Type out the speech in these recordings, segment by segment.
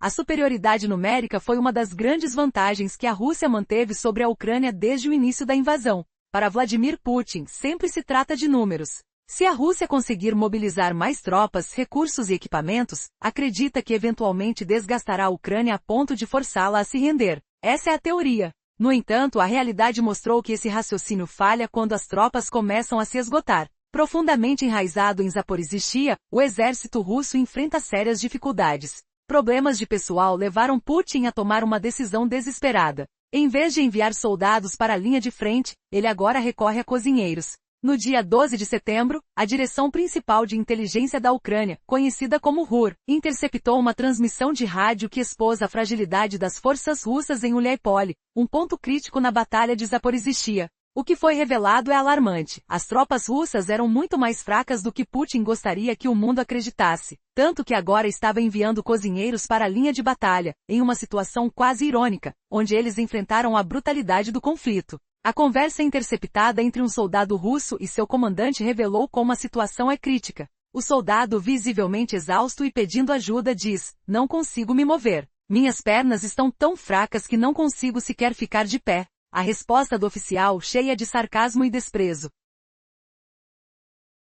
A superioridade numérica foi uma das grandes vantagens que a Rússia manteve sobre a Ucrânia desde o início da invasão. Para Vladimir Putin, sempre se trata de números. Se a Rússia conseguir mobilizar mais tropas, recursos e equipamentos, acredita que eventualmente desgastará a Ucrânia a ponto de forçá-la a se render. Essa é a teoria. No entanto, a realidade mostrou que esse raciocínio falha quando as tropas começam a se esgotar. Profundamente enraizado em Zaporizhzhia, o exército russo enfrenta sérias dificuldades. Problemas de pessoal levaram Putin a tomar uma decisão desesperada. Em vez de enviar soldados para a linha de frente, ele agora recorre a cozinheiros. No dia 12 de setembro, a direção principal de inteligência da Ucrânia, conhecida como RUR, interceptou uma transmissão de rádio que expôs a fragilidade das forças russas em Uliáipole, um ponto crítico na batalha de Zaporizhzhia. O que foi revelado é alarmante. As tropas russas eram muito mais fracas do que Putin gostaria que o mundo acreditasse, tanto que agora estava enviando cozinheiros para a linha de batalha, em uma situação quase irônica, onde eles enfrentaram a brutalidade do conflito. A conversa interceptada entre um soldado russo e seu comandante revelou como a situação é crítica. O soldado, visivelmente exausto e pedindo ajuda, diz: "Não consigo me mover. Minhas pernas estão tão fracas que não consigo sequer ficar de pé." A resposta do oficial, cheia de sarcasmo e desprezo,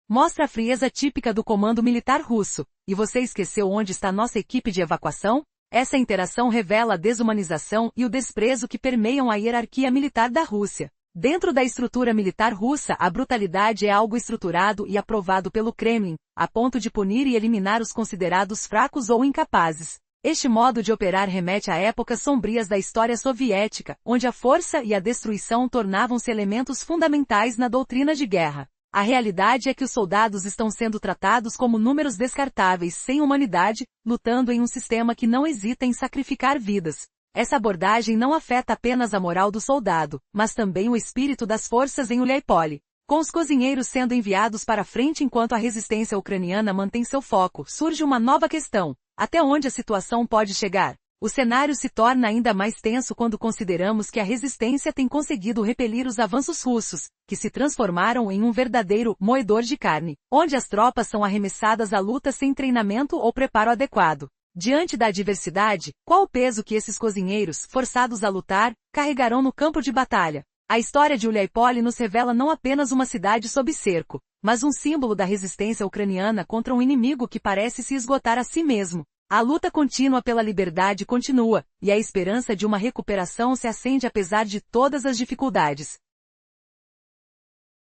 mostra a frieza típica do comando militar russo. E você esqueceu onde está nossa equipe de evacuação? Essa interação revela a desumanização e o desprezo que permeiam a hierarquia militar da Rússia. Dentro da estrutura militar russa, a brutalidade é algo estruturado e aprovado pelo Kremlin, a ponto de punir e eliminar os considerados fracos ou incapazes. Este modo de operar remete a épocas sombrias da história soviética, onde a força e a destruição tornavam-se elementos fundamentais na doutrina de guerra. A realidade é que os soldados estão sendo tratados como números descartáveis sem humanidade, lutando em um sistema que não hesita em sacrificar vidas. Essa abordagem não afeta apenas a moral do soldado, mas também o espírito das forças em Uliáipole. Com os cozinheiros sendo enviados para frente enquanto a resistência ucraniana mantém seu foco, surge uma nova questão. Até onde a situação pode chegar? O cenário se torna ainda mais tenso quando consideramos que a resistência tem conseguido repelir os avanços russos, que se transformaram em um verdadeiro moedor de carne, onde as tropas são arremessadas à luta sem treinamento ou preparo adequado. Diante da adversidade, qual o peso que esses cozinheiros, forçados a lutar, carregarão no campo de batalha? A história de Uliáipole nos revela não apenas uma cidade sob cerco, mas um símbolo da resistência ucraniana contra um inimigo que parece se esgotar a si mesmo. A luta contínua pela liberdade continua, e a esperança de uma recuperação se acende apesar de todas as dificuldades.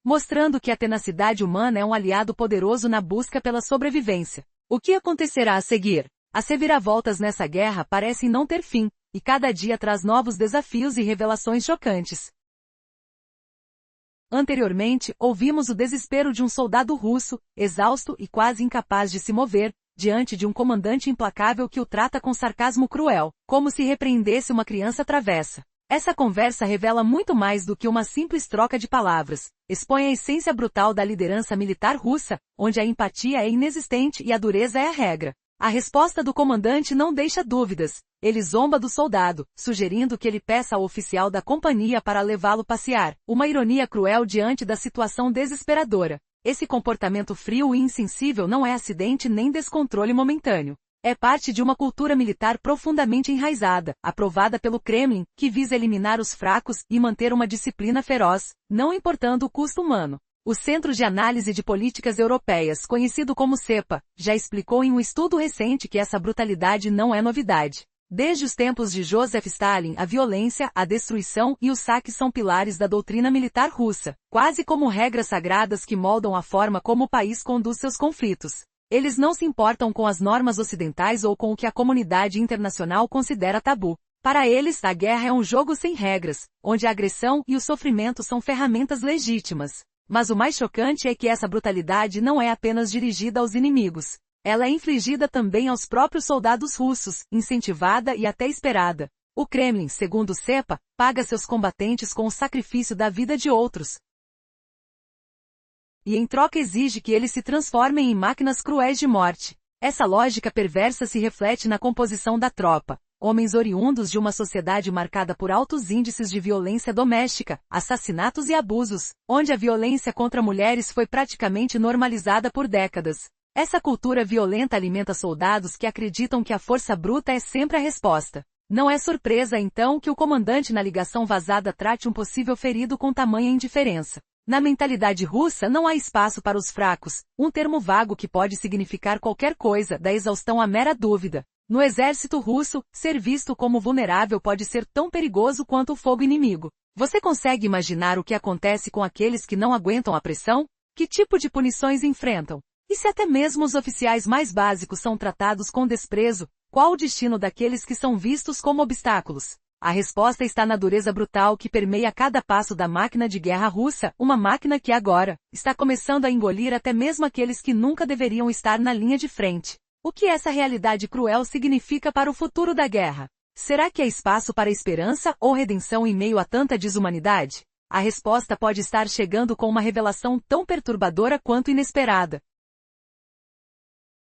Mostrando que a tenacidade humana é um aliado poderoso na busca pela sobrevivência. O que acontecerá a seguir? As reviravoltas nessa guerra parecem não ter fim, e cada dia traz novos desafios e revelações chocantes. Anteriormente, ouvimos o desespero de um soldado russo, exausto e quase incapaz de se mover, diante de um comandante implacável que o trata com sarcasmo cruel, como se repreendesse uma criança travessa. Essa conversa revela muito mais do que uma simples troca de palavras. Expõe a essência brutal da liderança militar russa, onde a empatia é inexistente e a dureza é a regra. A resposta do comandante não deixa dúvidas. Ele zomba do soldado, sugerindo que ele peça ao oficial da companhia para levá-lo passear. Uma ironia cruel diante da situação desesperadora. Esse comportamento frio e insensível não é acidente nem descontrole momentâneo. É parte de uma cultura militar profundamente enraizada, aprovada pelo Kremlin, que visa eliminar os fracos e manter uma disciplina feroz, não importando o custo humano. O Centro de Análise de Políticas Europeias, conhecido como CEPA, já explicou em um estudo recente que essa brutalidade não é novidade. Desde os tempos de Joseph Stalin, a violência, a destruição e o saque são pilares da doutrina militar russa, quase como regras sagradas que moldam a forma como o país conduz seus conflitos. Eles não se importam com as normas ocidentais ou com o que a comunidade internacional considera tabu. Para eles, a guerra é um jogo sem regras, onde a agressão e o sofrimento são ferramentas legítimas. Mas o mais chocante é que essa brutalidade não é apenas dirigida aos inimigos. Ela é infligida também aos próprios soldados russos, incentivada e até esperada. O Kremlin, segundo o CEPA, paga seus combatentes com o sacrifício da vida de outros. E em troca exige que eles se transformem em máquinas cruéis de morte. Essa lógica perversa se reflete na composição da tropa. Homens oriundos de uma sociedade marcada por altos índices de violência doméstica, assassinatos e abusos, onde a violência contra mulheres foi praticamente normalizada por décadas. Essa cultura violenta alimenta soldados que acreditam que a força bruta é sempre a resposta. Não é surpresa, então, que o comandante na ligação vazada trate um possível ferido com tamanha indiferença. Na mentalidade russa não há espaço para os fracos, um termo vago que pode significar qualquer coisa, da exaustão à mera dúvida. No exército russo, ser visto como vulnerável pode ser tão perigoso quanto o fogo inimigo. Você consegue imaginar o que acontece com aqueles que não aguentam a pressão? Que tipo de punições enfrentam? E se até mesmo os oficiais mais básicos são tratados com desprezo, qual o destino daqueles que são vistos como obstáculos? A resposta está na dureza brutal que permeia cada passo da máquina de guerra russa, uma máquina que agora está começando a engolir até mesmo aqueles que nunca deveriam estar na linha de frente. O que essa realidade cruel significa para o futuro da guerra? Será que há espaço para esperança ou redenção em meio a tanta desumanidade? A resposta pode estar chegando com uma revelação tão perturbadora quanto inesperada.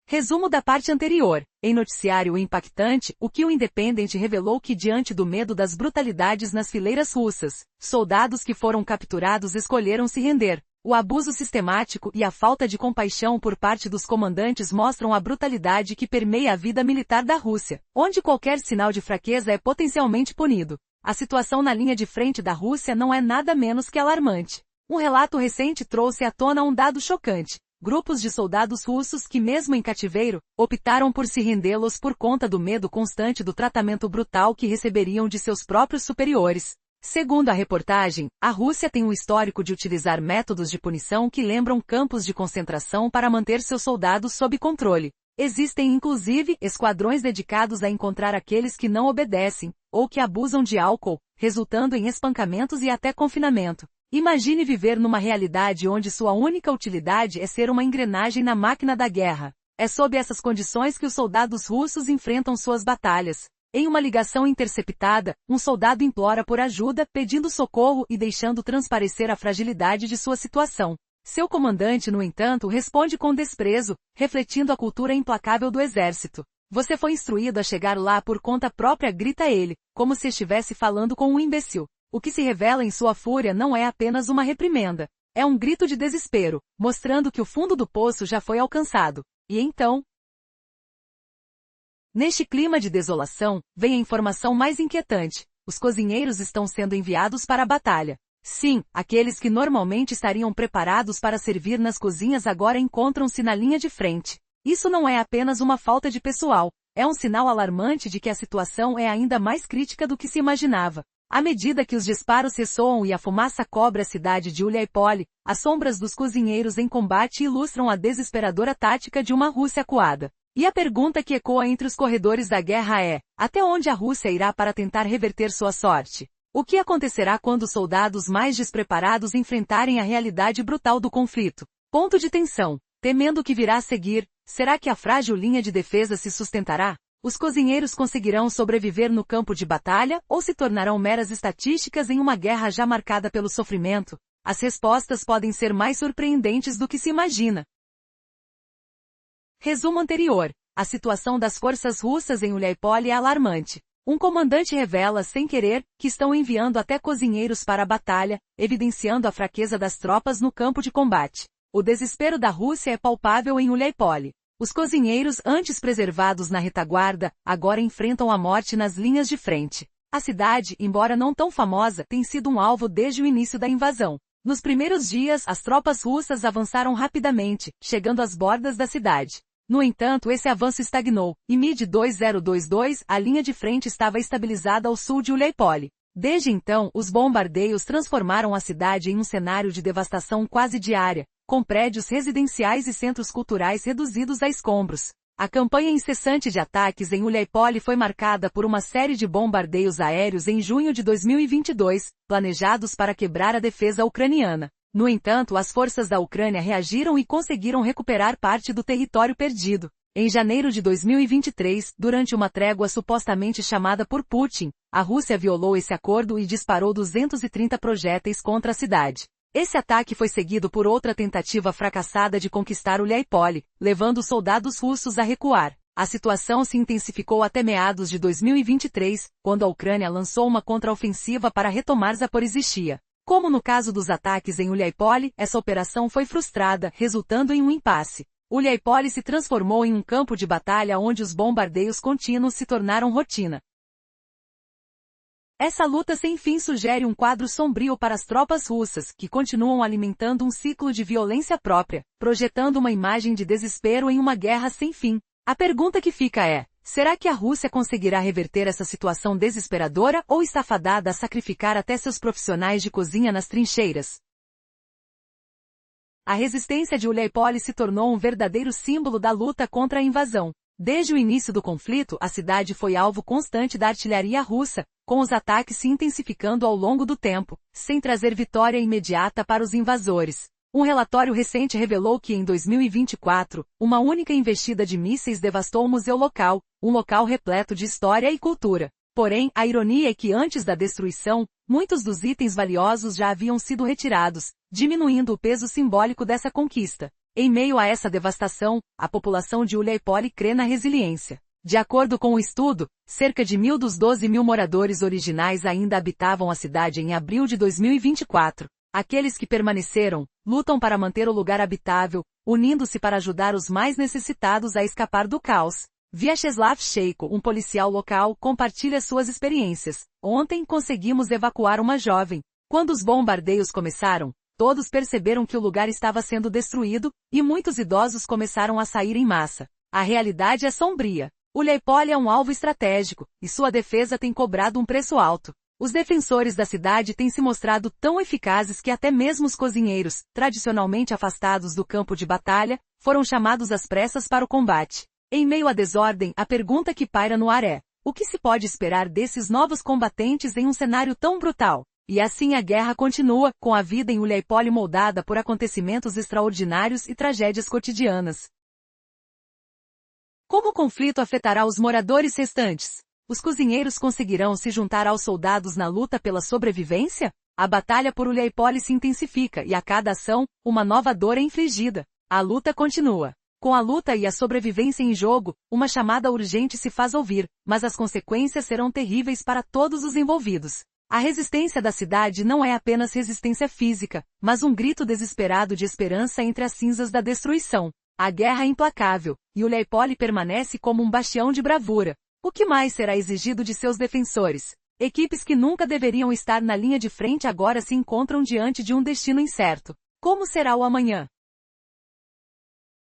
Resumo da parte anterior. Em noticiário impactante, o que o Independent revelou que diante do medo das brutalidades nas fileiras russas, soldados que foram capturados escolheram se render. O abuso sistemático e a falta de compaixão por parte dos comandantes mostram a brutalidade que permeia a vida militar da Rússia, onde qualquer sinal de fraqueza é potencialmente punido. A situação na linha de frente da Rússia não é nada menos que alarmante. Um relato recente trouxe à tona um dado chocante. Grupos de soldados russos que, mesmo em cativeiro, optaram por se rendê-los por conta do medo constante do tratamento brutal que receberiam de seus próprios superiores. Segundo a reportagem, a Rússia tem um histórico de utilizar métodos de punição que lembram campos de concentração para manter seus soldados sob controle. Existem inclusive esquadrões dedicados a encontrar aqueles que não obedecem, ou que abusam de álcool, resultando em espancamentos e até confinamento. Imagine viver numa realidade onde sua única utilidade é ser uma engrenagem na máquina da guerra. É sob essas condições que os soldados russos enfrentam suas batalhas. Em uma ligação interceptada, um soldado implora por ajuda, pedindo socorro e deixando transparecer a fragilidade de sua situação. Seu comandante, no entanto, responde com desprezo, refletindo a cultura implacável do exército. Você foi instruído a chegar lá por conta própria, grita ele, como se estivesse falando com um imbecil. O que se revela em sua fúria não é apenas uma reprimenda. É um grito de desespero, mostrando que o fundo do poço já foi alcançado. E então, neste clima de desolação, vem a informação mais inquietante. Os cozinheiros estão sendo enviados para a batalha. Sim, aqueles que normalmente estariam preparados para servir nas cozinhas agora encontram-se na linha de frente. Isso não é apenas uma falta de pessoal. É um sinal alarmante de que a situação é ainda mais crítica do que se imaginava. À medida que os disparos ressoam e a fumaça cobre a cidade de Uliáipol, as sombras dos cozinheiros em combate ilustram a desesperadora tática de uma Rússia acuada. E a pergunta que ecoa entre os corredores da guerra é: até onde a Rússia irá para tentar reverter sua sorte? O que acontecerá quando os soldados mais despreparados enfrentarem a realidade brutal do conflito? Ponto de tensão. Temendo o que virá a seguir, será que a frágil linha de defesa se sustentará? Os cozinheiros conseguirão sobreviver no campo de batalha ou se tornarão meras estatísticas em uma guerra já marcada pelo sofrimento? As respostas podem ser mais surpreendentes do que se imagina. Resumo anterior. A situação das forças russas em Uliáipol é alarmante. Um comandante revela, sem querer, que estão enviando até cozinheiros para a batalha, evidenciando a fraqueza das tropas no campo de combate. O desespero da Rússia é palpável em Uliáipol. Os cozinheiros, antes preservados na retaguarda, agora enfrentam a morte nas linhas de frente. A cidade, embora não tão famosa, tem sido um alvo desde o início da invasão. Nos primeiros dias, as tropas russas avançaram rapidamente, chegando às bordas da cidade. No entanto, esse avanço estagnou. Em mid-2022, a linha de frente estava estabilizada ao sul de Uliáipol. Desde então, os bombardeios transformaram a cidade em um cenário de devastação quase diária, com prédios residenciais e centros culturais reduzidos a escombros. A campanha incessante de ataques em Uliáipol foi marcada por uma série de bombardeios aéreos em junho de 2022, planejados para quebrar a defesa ucraniana. No entanto, as forças da Ucrânia reagiram e conseguiram recuperar parte do território perdido. Em janeiro de 2023, durante uma trégua supostamente chamada por Putin, a Rússia violou esse acordo e disparou 230 projéteis contra a cidade. Esse ataque foi seguido por outra tentativa fracassada de conquistar Uliáipol, levando os soldados russos a recuar. A situação se intensificou até meados de 2023, quando a Ucrânia lançou uma contraofensiva para retomar Zaporizhzhia. Como no caso dos ataques em Uliáipol, essa operação foi frustrada, resultando em um impasse. Uliaipole se transformou em um campo de batalha onde os bombardeios contínuos se tornaram rotina. Essa luta sem fim sugere um quadro sombrio para as tropas russas, que continuam alimentando um ciclo de violência própria, projetando uma imagem de desespero em uma guerra sem fim. A pergunta que fica é: será que a Rússia conseguirá reverter essa situação desesperadora ou está fadada a sacrificar até seus profissionais de cozinha nas trincheiras? A resistência de Uliaipole se tornou um verdadeiro símbolo da luta contra a invasão. Desde o início do conflito, a cidade foi alvo constante da artilharia russa, com os ataques se intensificando ao longo do tempo, sem trazer vitória imediata para os invasores. Um relatório recente revelou que em 2024, uma única investida de mísseis devastou o museu local, um local repleto de história e cultura. Porém, a ironia é que antes da destruição, muitos dos itens valiosos já haviam sido retirados, diminuindo o peso simbólico dessa conquista. Em meio a essa devastação, a população de Uliaipole crê na resiliência. De acordo com o estudo, cerca de 1.000 dos 12.000 moradores originais ainda habitavam a cidade em abril de 2024. Aqueles que permaneceram, lutam para manter o lugar habitável, unindo-se para ajudar os mais necessitados a escapar do caos. Vyacheslav Sheiko, um policial local, compartilha suas experiências. Ontem conseguimos evacuar uma jovem. Quando os bombardeios começaram, todos perceberam que o lugar estava sendo destruído, e muitos idosos começaram a sair em massa. A realidade é sombria. Uliaipole é um alvo estratégico, e sua defesa tem cobrado um preço alto. Os defensores da cidade têm se mostrado tão eficazes que até mesmo os cozinheiros, tradicionalmente afastados do campo de batalha, foram chamados às pressas para o combate. Em meio à desordem, a pergunta que paira no ar é: o que se pode esperar desses novos combatentes em um cenário tão brutal? E assim a guerra continua, com a vida em Uliaipole moldada por acontecimentos extraordinários e tragédias cotidianas. Como o conflito afetará os moradores restantes? Os cozinheiros conseguirão se juntar aos soldados na luta pela sobrevivência? A batalha por Uliaipole se intensifica e a cada ação, uma nova dor é infligida. A luta continua. Com a luta e a sobrevivência em jogo, uma chamada urgente se faz ouvir, mas as consequências serão terríveis para todos os envolvidos. A resistência da cidade não é apenas resistência física, mas um grito desesperado de esperança entre as cinzas da destruição. A guerra é implacável, e Uliaipole permanece como um bastião de bravura. O que mais será exigido de seus defensores? Equipes que nunca deveriam estar na linha de frente agora se encontram diante de um destino incerto. Como será o amanhã?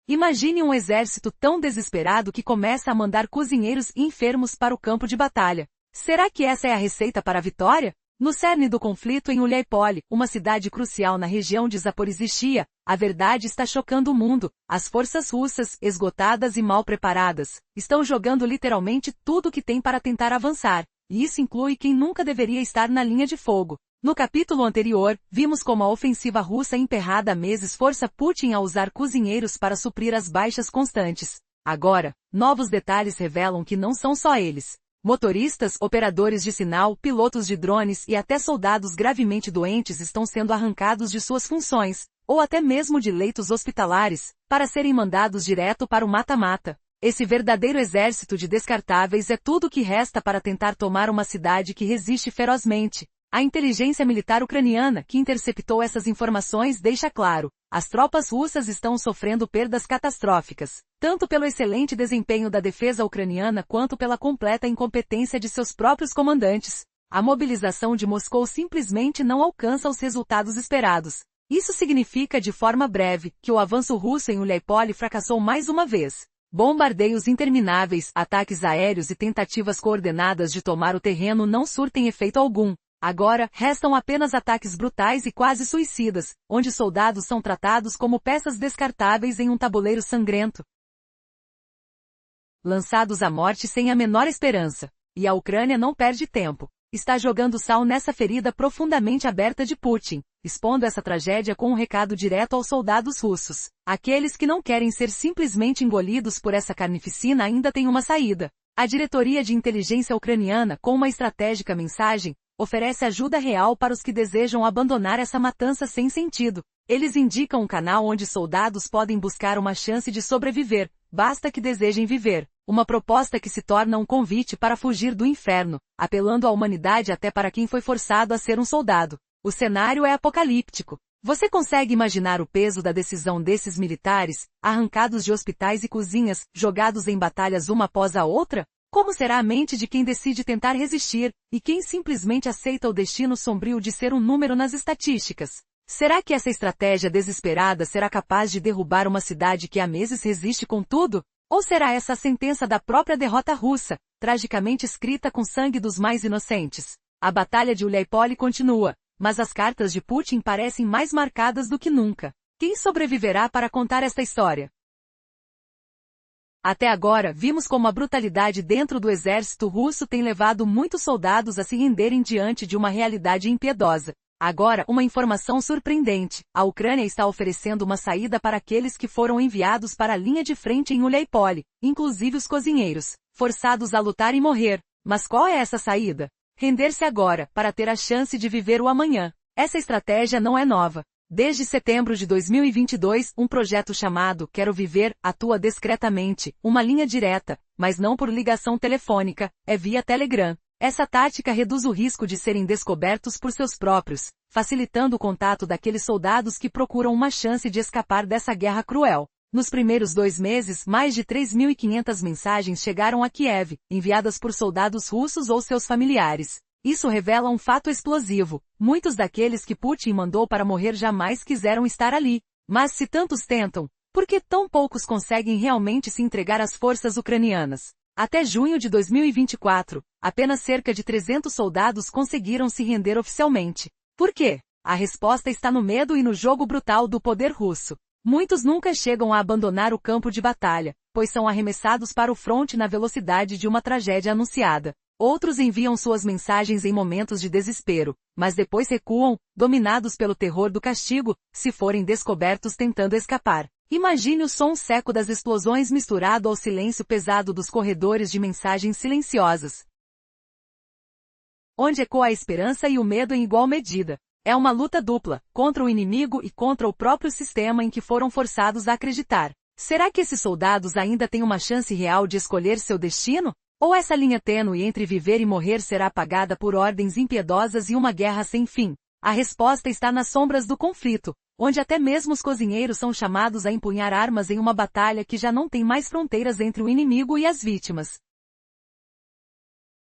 Imagine um exército tão desesperado que começa a mandar cozinheiros enfermos para o campo de batalha. Será que essa é a receita para a vitória? No cerne do conflito em Uliaipole, uma cidade crucial na região de Zaporizhzhia, a verdade está chocando o mundo. As forças russas, esgotadas e mal preparadas, estão jogando literalmente tudo o que tem para tentar avançar, e isso inclui quem nunca deveria estar na linha de fogo. No capítulo anterior, vimos como a ofensiva russa emperrada há meses força Putin a usar cozinheiros para suprir as baixas constantes. Agora, novos detalhes revelam que não são só eles. Motoristas, operadores de sinal, pilotos de drones e até soldados gravemente doentes estão sendo arrancados de suas funções, ou até mesmo de leitos hospitalares, para serem mandados direto para o mata-mata. Esse verdadeiro exército de descartáveis é tudo o que resta para tentar tomar uma cidade que resiste ferozmente. A inteligência militar ucraniana, que interceptou essas informações, deixa claro: as tropas russas estão sofrendo perdas catastróficas, tanto pelo excelente desempenho da defesa ucraniana quanto pela completa incompetência de seus próprios comandantes. A mobilização de Moscou simplesmente não alcança os resultados esperados. Isso significa de forma breve, que o avanço russo em Uliaipole fracassou mais uma vez. Bombardeios intermináveis, ataques aéreos e tentativas coordenadas de tomar o terreno não surtem efeito algum. Agora, restam apenas ataques brutais e quase suicidas, onde soldados são tratados como peças descartáveis em um tabuleiro sangrento. Lançados à morte sem a menor esperança. E a Ucrânia não perde tempo. Está jogando sal nessa ferida profundamente aberta de Putin, expondo essa tragédia com um recado direto aos soldados russos. Aqueles que não querem ser simplesmente engolidos por essa carnificina ainda têm uma saída. A diretoria de inteligência ucraniana, com uma estratégica mensagem, oferece ajuda real para os que desejam abandonar essa matança sem sentido. Eles indicam um canal onde soldados podem buscar uma chance de sobreviver, basta que desejem viver. Uma proposta que se torna um convite para fugir do inferno, apelando à humanidade até para quem foi forçado a ser um soldado. O cenário é apocalíptico. Você consegue imaginar o peso da decisão desses militares, arrancados de hospitais e cozinhas, jogados em batalhas uma após a outra? Como será a mente de quem decide tentar resistir, e quem simplesmente aceita o destino sombrio de ser um número nas estatísticas? Será que essa estratégia desesperada será capaz de derrubar uma cidade que há meses resiste com tudo? Ou será essa a sentença da própria derrota russa, tragicamente escrita com sangue dos mais inocentes? A batalha de Uliáipol continua, mas as cartas de Putin parecem mais marcadas do que nunca. Quem sobreviverá para contar esta história? Até agora, vimos como a brutalidade dentro do exército russo tem levado muitos soldados a se renderem diante de uma realidade impiedosa. Agora, uma informação surpreendente. A Ucrânia está oferecendo uma saída para aqueles que foram enviados para a linha de frente em Uliáipol, inclusive os cozinheiros, forçados a lutar e morrer. Mas qual é essa saída? Render-se agora, para ter a chance de viver o amanhã. Essa estratégia não é nova. Desde setembro de 2022, um projeto chamado Quero Viver atua discretamente, uma linha direta, mas não por ligação telefônica, é via Telegram. Essa tática reduz o risco de serem descobertos por seus próprios, facilitando o contato daqueles soldados que procuram uma chance de escapar dessa guerra cruel. Nos primeiros 2 meses, mais de 3.500 mensagens chegaram a Kiev, enviadas por soldados russos ou seus familiares. Isso revela um fato explosivo. Muitos daqueles que Putin mandou para morrer jamais quiseram estar ali. Mas se tantos tentam, por que tão poucos conseguem realmente se entregar às forças ucranianas? Até junho de 2024, apenas cerca de 300 soldados conseguiram se render oficialmente. Por quê? A resposta está no medo e no jogo brutal do poder russo. Muitos nunca chegam a abandonar o campo de batalha, pois são arremessados para o fronte na velocidade de uma tragédia anunciada. Outros enviam suas mensagens em momentos de desespero, mas depois recuam, dominados pelo terror do castigo, se forem descobertos tentando escapar. Imagine o som seco das explosões misturado ao silêncio pesado dos corredores de mensagens silenciosas, onde ecoa a esperança e o medo em igual medida. É uma luta dupla, contra o inimigo e contra o próprio sistema em que foram forçados a acreditar. Será que esses soldados ainda têm uma chance real de escolher seu destino? Ou essa linha tênue entre viver e morrer será apagada por ordens impiedosas e uma guerra sem fim? A resposta está nas sombras do conflito, onde até mesmo os cozinheiros são chamados a empunhar armas em uma batalha que já não tem mais fronteiras entre o inimigo e as vítimas.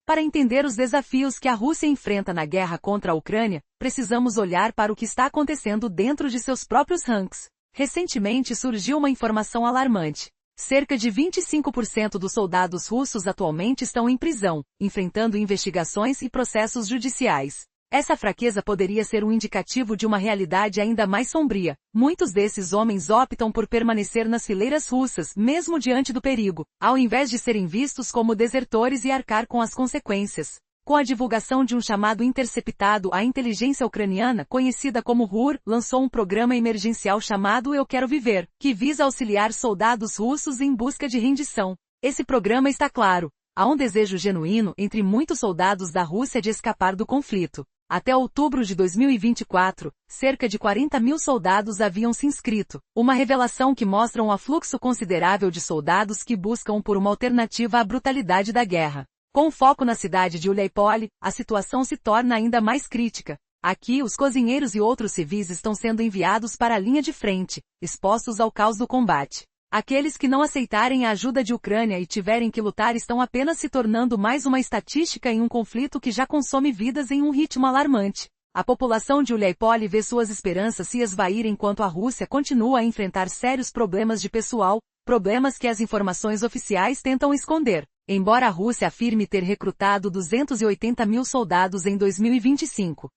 Para entender os desafios que a Rússia enfrenta na guerra contra a Ucrânia, precisamos olhar para o que está acontecendo dentro de seus próprios ranks. Recentemente surgiu uma informação alarmante. Cerca de 25% dos soldados russos atualmente estão em prisão, enfrentando investigações e processos judiciais. Essa fraqueza poderia ser um indicativo de uma realidade ainda mais sombria. Muitos desses homens optam por permanecer nas fileiras russas, mesmo diante do perigo, ao invés de serem vistos como desertores e arcar com as consequências. Com a divulgação de um chamado interceptado, a inteligência ucraniana, conhecida como RUR, lançou um programa emergencial chamado Eu Quero Viver, que visa auxiliar soldados russos em busca de rendição. Esse programa está claro. Há um desejo genuíno entre muitos soldados da Rússia de escapar do conflito. Até outubro de 2024, cerca de 40.000 soldados haviam se inscrito, uma revelação que mostra um afluxo considerável de soldados que buscam por uma alternativa à brutalidade da guerra. Com foco na cidade de Uliáipol, a situação se torna ainda mais crítica. Aqui, os cozinheiros e outros civis estão sendo enviados para a linha de frente, expostos ao caos do combate. Aqueles que não aceitarem a ajuda de Ucrânia e tiverem que lutar estão apenas se tornando mais uma estatística em um conflito que já consome vidas em um ritmo alarmante. A população de Uliáipol vê suas esperanças se esvair enquanto a Rússia continua a enfrentar sérios problemas de pessoal, problemas que as informações oficiais tentam esconder. Embora a Rússia afirme ter recrutado 280.000 soldados em 2025.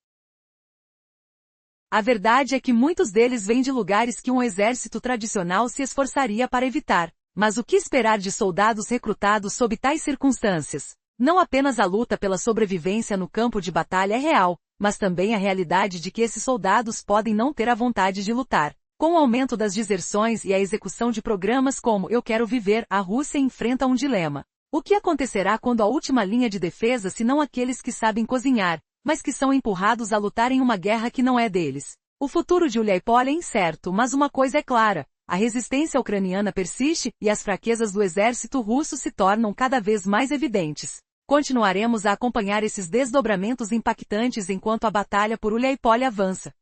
A verdade é que muitos deles vêm de lugares que um exército tradicional se esforçaria para evitar. Mas o que esperar de soldados recrutados sob tais circunstâncias? Não apenas a luta pela sobrevivência no campo de batalha é real, mas também a realidade de que esses soldados podem não ter a vontade de lutar. Com o aumento das deserções e a execução de programas como Eu Quero Viver, a Rússia enfrenta um dilema. O que acontecerá quando a última linha de defesa se não aqueles que sabem cozinhar, mas que são empurrados a lutar em uma guerra que não é deles? O futuro de Uliáipol é incerto, mas uma coisa é clara. A resistência ucraniana persiste, e as fraquezas do exército russo se tornam cada vez mais evidentes. Continuaremos a acompanhar esses desdobramentos impactantes enquanto a batalha por Uliáipol avança.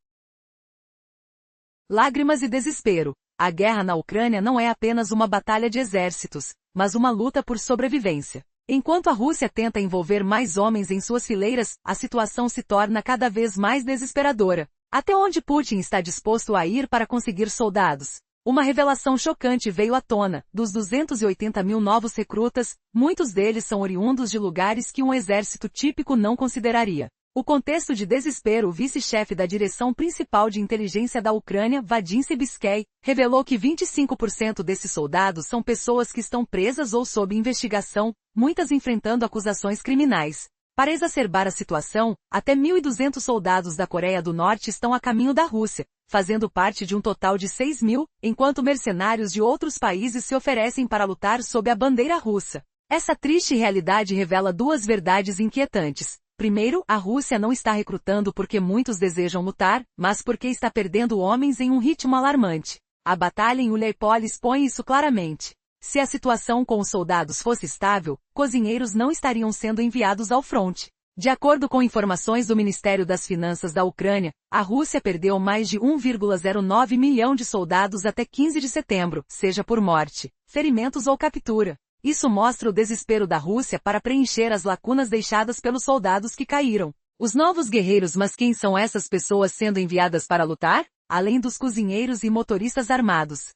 Lágrimas e desespero. A guerra na Ucrânia não é apenas uma batalha de exércitos, mas uma luta por sobrevivência. Enquanto a Rússia tenta envolver mais homens em suas fileiras, a situação se torna cada vez mais desesperadora. Até onde Putin está disposto a ir para conseguir soldados? Uma revelação chocante veio à tona. Dos 280 mil novos recrutas, muitos deles são oriundos de lugares que um exército típico não consideraria. O contexto de desespero. O vice-chefe da direção principal de inteligência da Ucrânia, Vadim Sibisky, revelou que 25% desses soldados são pessoas que estão presas ou sob investigação, muitas enfrentando acusações criminais. Para exacerbar a situação, até 1.200 soldados da Coreia do Norte estão a caminho da Rússia, fazendo parte de um total de 6 mil, enquanto mercenários de outros países se oferecem para lutar sob a bandeira russa. Essa triste realidade revela duas verdades inquietantes. Primeiro, a Rússia não está recrutando porque muitos desejam lutar, mas porque está perdendo homens em um ritmo alarmante. A batalha em Uliápol expõe isso claramente. Se a situação com os soldados fosse estável, cozinheiros não estariam sendo enviados ao fronte. De acordo com informações do Ministério das Finanças da Ucrânia, a Rússia perdeu mais de 1,09 milhão de soldados até 15 de setembro, seja por morte, ferimentos ou captura. Isso mostra o desespero da Rússia para preencher as lacunas deixadas pelos soldados que caíram. Os novos guerreiros. Mas quem são essas pessoas sendo enviadas para lutar? Além dos cozinheiros e motoristas armados,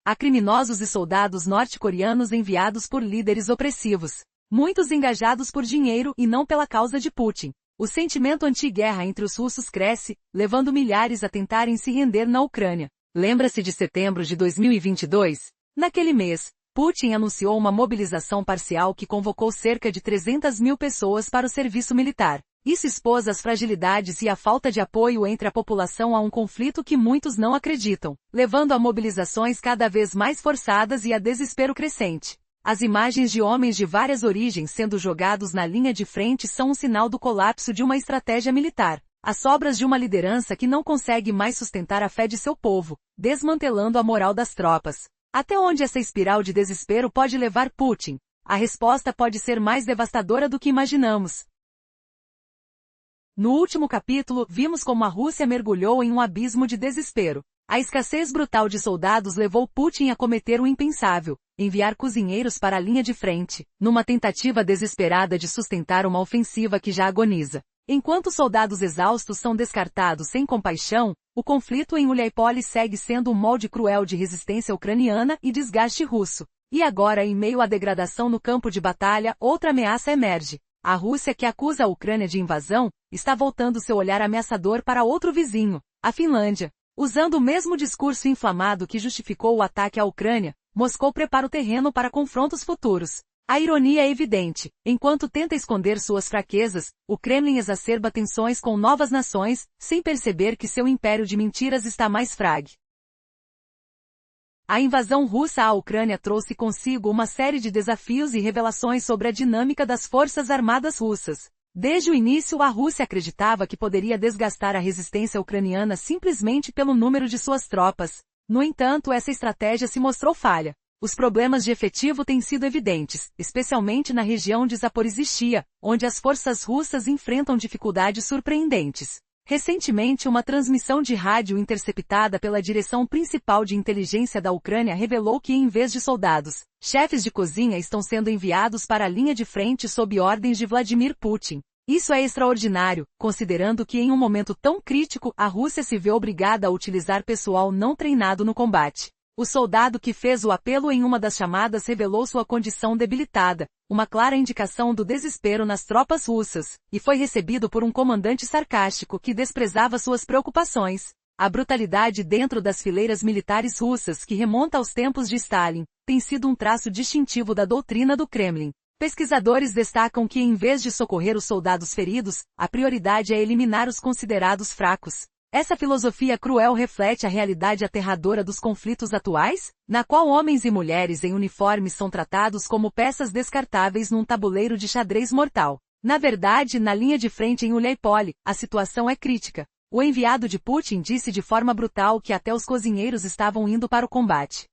há criminosos e soldados norte-coreanos enviados por líderes opressivos. Muitos engajados por dinheiro e não pela causa de Putin. O sentimento anti-guerra entre os russos cresce, levando milhares a tentarem se render na Ucrânia. Lembra-se de setembro de 2022? Naquele mês, Putin anunciou uma mobilização parcial que convocou cerca de 300 mil pessoas para o serviço militar. Isso expôs as fragilidades e a falta de apoio entre a população a um conflito que muitos não acreditam, levando a mobilizações cada vez mais forçadas e a desespero crescente. As imagens de homens de várias origens sendo jogados na linha de frente são um sinal do colapso de uma estratégia militar. As sobras de uma liderança que não consegue mais sustentar a fé de seu povo, desmantelando a moral das tropas. Até onde essa espiral de desespero pode levar Putin? A resposta pode ser mais devastadora do que imaginamos. No último capítulo, vimos como a Rússia mergulhou em um abismo de desespero. A escassez brutal de soldados levou Putin a cometer o impensável, enviar cozinheiros para a linha de frente, numa tentativa desesperada de sustentar uma ofensiva que já agoniza. Enquanto soldados exaustos são descartados sem compaixão, o conflito em Uliápol segue sendo um molde cruel de resistência ucraniana e desgaste russo. E agora, em meio à degradação no campo de batalha, outra ameaça emerge. A Rússia, que acusa a Ucrânia de invasão, está voltando seu olhar ameaçador para outro vizinho, a Finlândia. Usando o mesmo discurso inflamado que justificou o ataque à Ucrânia, Moscou prepara o terreno para confrontos futuros. A ironia é evidente. Enquanto tenta esconder suas fraquezas, o Kremlin exacerba tensões com novas nações, sem perceber que seu império de mentiras está mais frágil. A invasão russa à Ucrânia trouxe consigo uma série de desafios e revelações sobre a dinâmica das forças armadas russas. Desde o início, a Rússia acreditava que poderia desgastar a resistência ucraniana simplesmente pelo número de suas tropas. No entanto, essa estratégia se mostrou falha. Os problemas de efetivo têm sido evidentes, especialmente na região de Zaporizhzhia, onde as forças russas enfrentam dificuldades surpreendentes. Recentemente, uma transmissão de rádio interceptada pela Direção Principal de Inteligência da Ucrânia revelou que, em vez de soldados, chefes de cozinha estão sendo enviados para a linha de frente sob ordens de Vladimir Putin. Isso é extraordinário, considerando que em um momento tão crítico, a Rússia se vê obrigada a utilizar pessoal não treinado no combate. O soldado que fez o apelo em uma das chamadas revelou sua condição debilitada, uma clara indicação do desespero nas tropas russas, e foi recebido por um comandante sarcástico que desprezava suas preocupações. A brutalidade dentro das fileiras militares russas, que remonta aos tempos de Stalin, tem sido um traço distintivo da doutrina do Kremlin. Pesquisadores destacam que, em vez de socorrer os soldados feridos, a prioridade é eliminar os considerados fracos. Essa filosofia cruel reflete a realidade aterradora dos conflitos atuais, na qual homens e mulheres em uniformes são tratados como peças descartáveis num tabuleiro de xadrez mortal. Na verdade, na linha de frente em Uliápol, a situação é crítica. O enviado de Putin disse de forma brutal que até os cozinheiros estavam indo para o combate.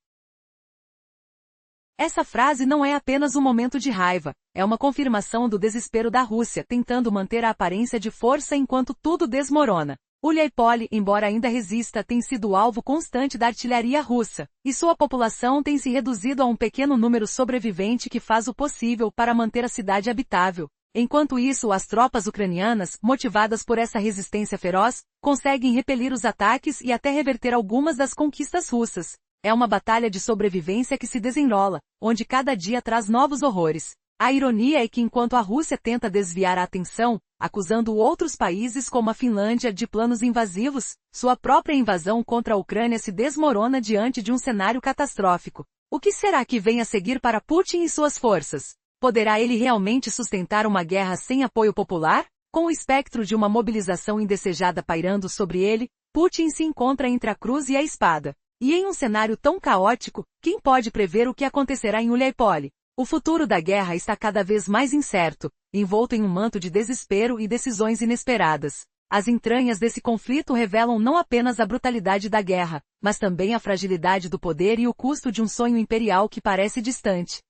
Essa frase não é apenas um momento de raiva, é uma confirmação do desespero da Rússia tentando manter a aparência de força enquanto tudo desmorona. Uliáipole, embora ainda resista, tem sido alvo constante da artilharia russa, e sua população tem se reduzido a um pequeno número sobrevivente que faz o possível para manter a cidade habitável. Enquanto isso, as tropas ucranianas, motivadas por essa resistência feroz, conseguem repelir os ataques e até reverter algumas das conquistas russas. É uma batalha de sobrevivência que se desenrola, onde cada dia traz novos horrores. A ironia é que enquanto a Rússia tenta desviar a atenção, acusando outros países como a Finlândia de planos invasivos, sua própria invasão contra a Ucrânia se desmorona diante de um cenário catastrófico. O que será que vem a seguir para Putin e suas forças? Poderá ele realmente sustentar uma guerra sem apoio popular? Com o espectro de uma mobilização indesejada pairando sobre ele, Putin se encontra entre a cruz e a espada. E em um cenário tão caótico, quem pode prever o que acontecerá em Uliáipole? O futuro da guerra está cada vez mais incerto, envolto em um manto de desespero e decisões inesperadas. As entranhas desse conflito revelam não apenas a brutalidade da guerra, mas também a fragilidade do poder e o custo de um sonho imperial que parece distante.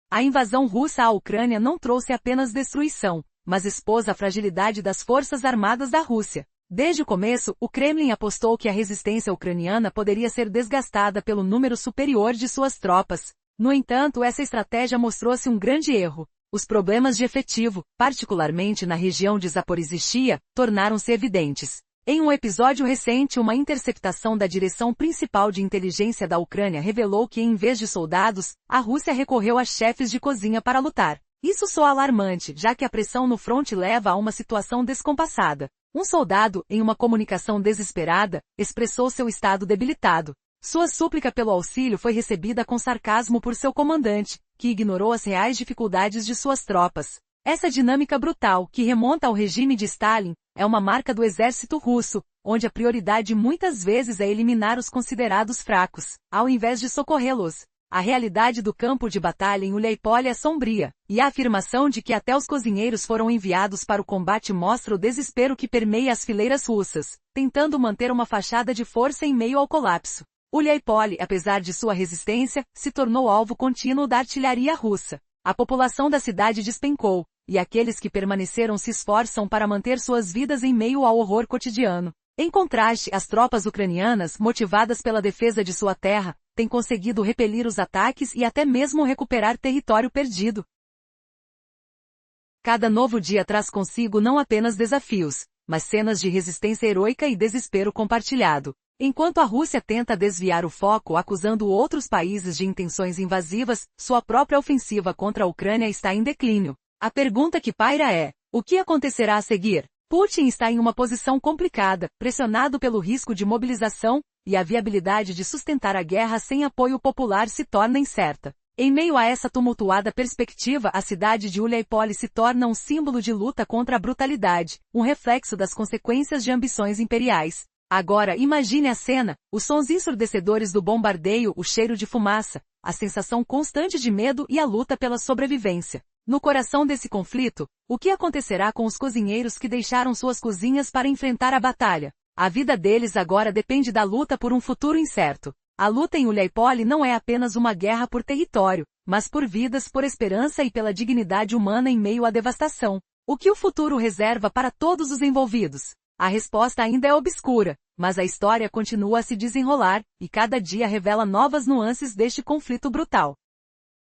A invasão russa à Ucrânia não trouxe apenas destruição, mas expôs a fragilidade das forças armadas da Rússia. Desde o começo, o Kremlin apostou que a resistência ucraniana poderia ser desgastada pelo número superior de suas tropas. No entanto, essa estratégia mostrou-se um grande erro. Os problemas de efetivo, particularmente na região de Zaporizhzhia, tornaram-se evidentes. Em um episódio recente, uma interceptação da direção principal de inteligência da Ucrânia revelou que, em vez de soldados, a Rússia recorreu a chefes de cozinha para lutar. Isso soa alarmante, já que a pressão no fronte leva a uma situação descompassada. Um soldado, em uma comunicação desesperada, expressou seu estado debilitado. Sua súplica pelo auxílio foi recebida com sarcasmo por seu comandante, que ignorou as reais dificuldades de suas tropas. Essa dinâmica brutal, que remonta ao regime de Stalin, é uma marca do exército russo, onde a prioridade muitas vezes é eliminar os considerados fracos, ao invés de socorrê-los. A realidade do campo de batalha em Uliáipole é sombria, e a afirmação de que até os cozinheiros foram enviados para o combate mostra o desespero que permeia as fileiras russas, tentando manter uma fachada de força em meio ao colapso. Uliáipole, apesar de sua resistência, se tornou alvo contínuo da artilharia russa. A população da cidade despencou, e aqueles que permaneceram se esforçam para manter suas vidas em meio ao horror cotidiano. Em contraste, as tropas ucranianas, motivadas pela defesa de sua terra, têm conseguido repelir os ataques e até mesmo recuperar território perdido. Cada novo dia traz consigo não apenas desafios, mas cenas de resistência heroica e desespero compartilhado. Enquanto a Rússia tenta desviar o foco acusando outros países de intenções invasivas, sua própria ofensiva contra a Ucrânia está em declínio. A pergunta que paira é: o que acontecerá a seguir? Putin está em uma posição complicada, pressionado pelo risco de mobilização, e a viabilidade de sustentar a guerra sem apoio popular se torna incerta. Em meio a essa tumultuada perspectiva, a cidade de Uliáipole se torna um símbolo de luta contra a brutalidade, um reflexo das consequências de ambições imperiais. Agora imagine a cena, os sons ensurdecedores do bombardeio, o cheiro de fumaça, a sensação constante de medo e a luta pela sobrevivência. No coração desse conflito, o que acontecerá com os cozinheiros que deixaram suas cozinhas para enfrentar a batalha? A vida deles agora depende da luta por um futuro incerto. A luta em Uliáipole não é apenas uma guerra por território, mas por vidas, por esperança e pela dignidade humana em meio à devastação. O que o futuro reserva para todos os envolvidos? A resposta ainda é obscura, mas a história continua a se desenrolar, e cada dia revela novas nuances deste conflito brutal.